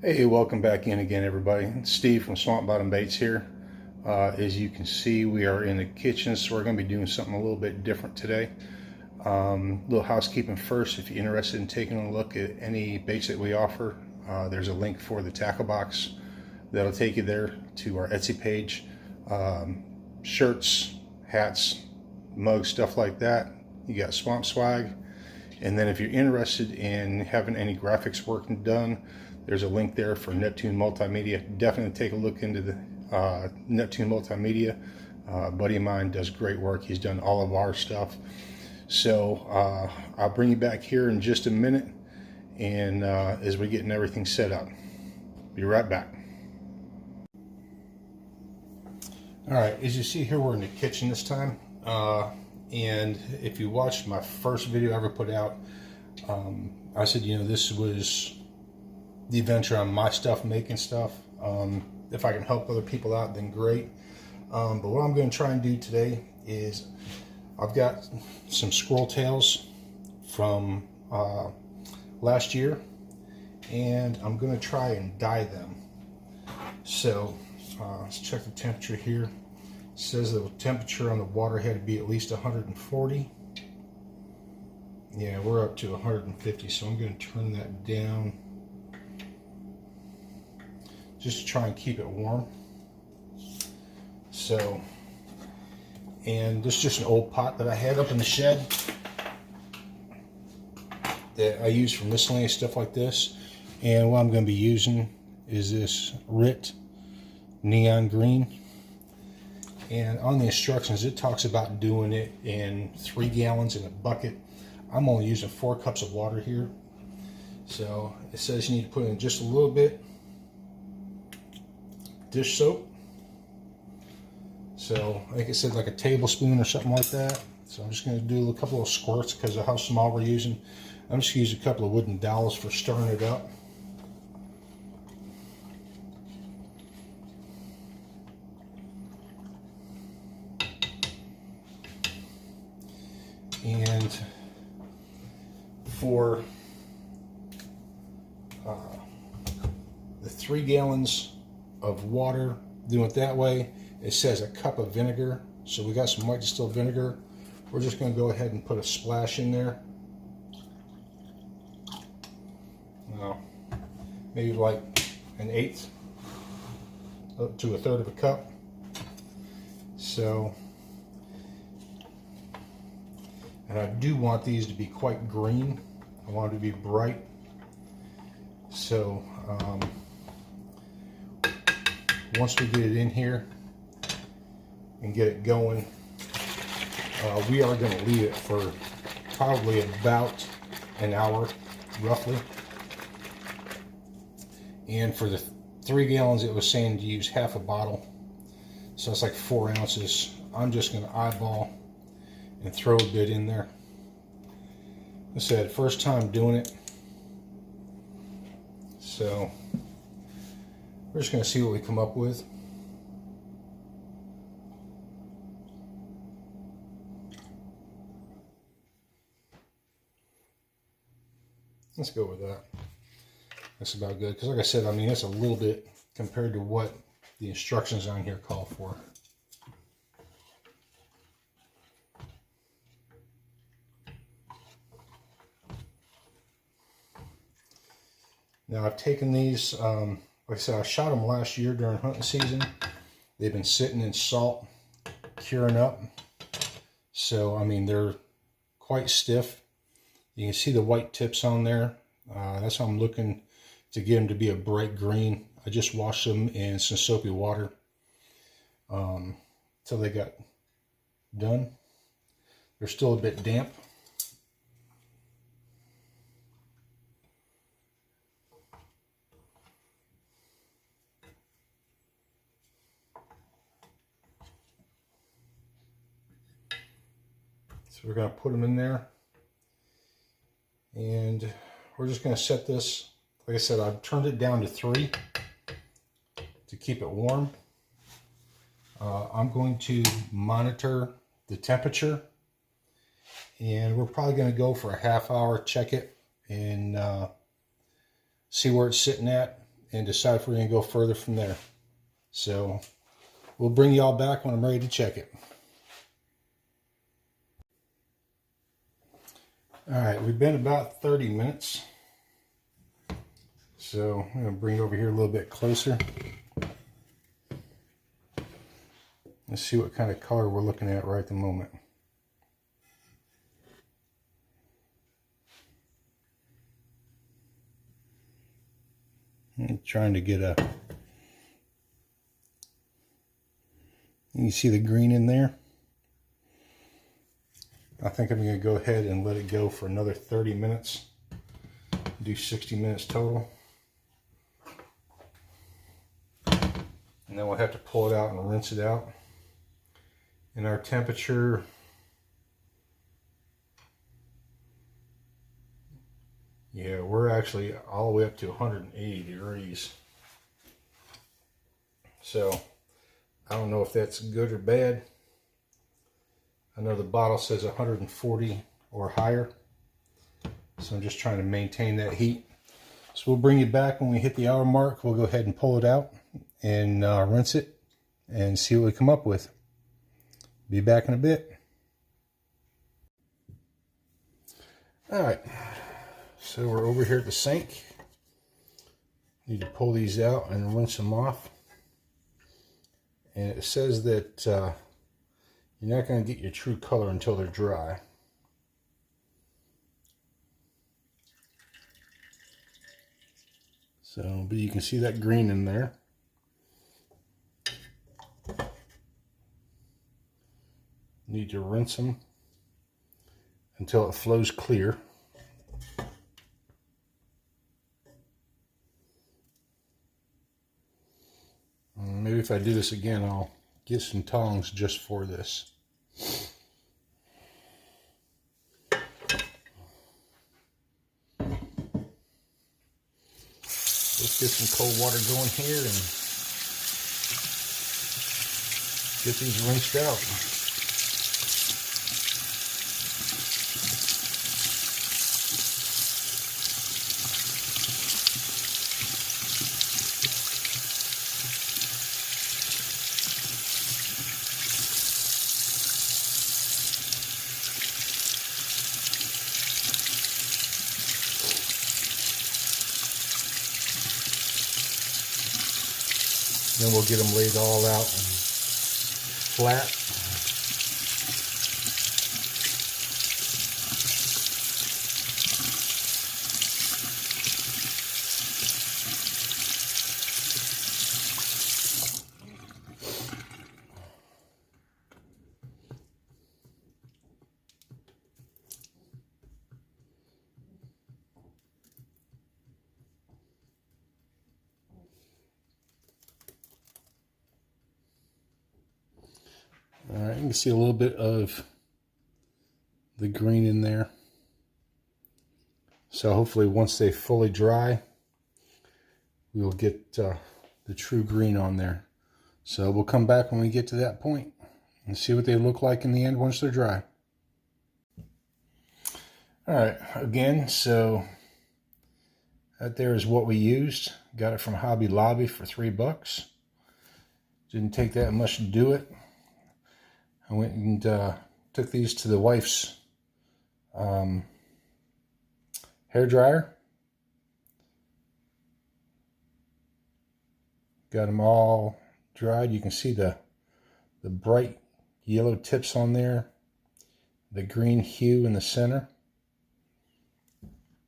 Hey, welcome back in again, everybody. It's Steve from Swamp Bottom Baits here. As you can see, we are in the kitchen, so we're going to be doing something a little bit different today. Little housekeeping first. If you're interested in taking a look at any baits that we offer, there's a link for the tackle box that'll take you there to our Etsy page. Shirts, hats, mugs, stuff like that. You got Swamp Swag. And then if you're interested in having any graphics work done, there's a link there for Neptune Multimedia. Definitely take a look into the Neptune Multimedia. A buddy of mine does great work. He's done all of our stuff. So I'll bring you back here in just a minute, and as we're getting everything set up. Be right back. All right, as you see here, we're in the kitchen this time. And if you watched my first video I ever put out, I said, you know, this was the adventure on my stuff, making stuff. If I can help other people out, then great. But what I'm going to try and do today is I've got some squirrel tails from last year, and I'm going to try and dye them. So let's check the temperature here. It says the temperature on the water had to be at least 140. Yeah, we're up to 150, so I'm going to turn that down just to try and keep it warm. So, and this is just an old pot that I had up in the shed that I use for miscellaneous stuff like this. And what I'm going to be using is this Rit neon green. And on the instructions, it talks about doing it in 3 gallons in a bucket. I'm only using 4 cups of water here. So it says you need to put in just a little bit dish soap. So I think it said like a tablespoon or something like that. So I'm just going to do a couple of squirts because of how small we're using. I'm just going to use a couple of wooden dowels for stirring it up. And for the 3 gallons of water, doing it that way, it says a cup of vinegar. So we got some white distilled vinegar. We're just going to go ahead and put a splash in there. Maybe like 1/8 up to 1/3 of a cup. So, and I do want these to be quite green. I want it to be bright. So once we get it in here and get it going, we are going to leave it for probably about an hour, roughly. And for the 3 gallons, it was saying to use half a bottle. So it's like 4 ounces. I'm just going to eyeball and throw a bit in there. Like I said, first time doing it. So we're just going to see what we come up with. Let's go with that. That's about good. Because like I said, I mean, that's a little bit compared to what the instructions on here call for. Now I've taken these, like I said, I shot them last year during hunting season. They've been sitting in salt, curing up. So, I mean, they're quite stiff. You can see the white tips on there. That's how I'm looking to get them to be a bright green. I just washed them in some soapy water till they got done. They're still a bit damp. So we're going to put them in there, and we're just going to set this. Like I said, I've turned it down to 3 to keep it warm. I'm going to monitor the temperature, and we're probably going to go for a half hour, check it, and see where it's sitting at. and decide if we're going to go further from there. So we'll bring you all back when I'm ready to check it. All right, we've been about 30 minutes. So I'm going to bring it over here a little bit closer. Let's see what kind of color we're looking at right at the moment. I'm trying to get a... You see the green in there? I think I'm going to go ahead and let it go for another 30 minutes. Do 60 minutes total. And then we'll have to pull it out and rinse it out. And our temperature, yeah, we're actually all the way up to 180 degrees. So I don't know if that's good or bad. I know the bottle says 140 or higher. So I'm just trying to maintain that heat. So we'll bring you back when we hit the hour mark. We'll go ahead and pull it out and rinse it and see what we come up with. Be back in a bit. Alright, so we're over here at the sink. Need to pull these out and rinse them off. And it says that you're not going to get your true color until they're dry. So, but you can see that green in there. Need to rinse them until it flows clear. Maybe if I do this again, I'll get some tongs just for this. Let's get some cold water going here and get these rinsed out. Then we'll get them laid all out and flat. All right, you can see a little bit of the green in there. So hopefully once they fully dry, we will get the true green on there. So we'll come back when we get to that point and see what they look like in the end once they're dry. All right, again, so that there is what we used. Got it from Hobby Lobby for $3. Didn't take that much to do it. I went and took these to the wife's hair dryer. Got them all dried. You can see the bright yellow tips on there, the green hue in the center.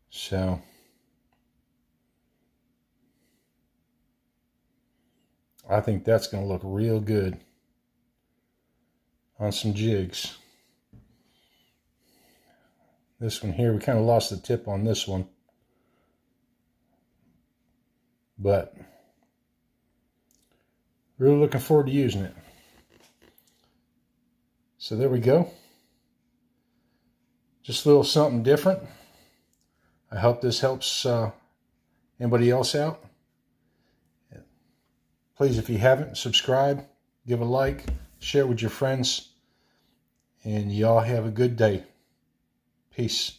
So I think that's going to look real good on some jigs. This one here, we kind of lost the tip on this one, but really looking forward to using it. So there we go. Just a little something different. I hope this helps anybody else out. Please, if you haven't, subscribe, give a like, share with your friends, and y'all have a good day. Peace.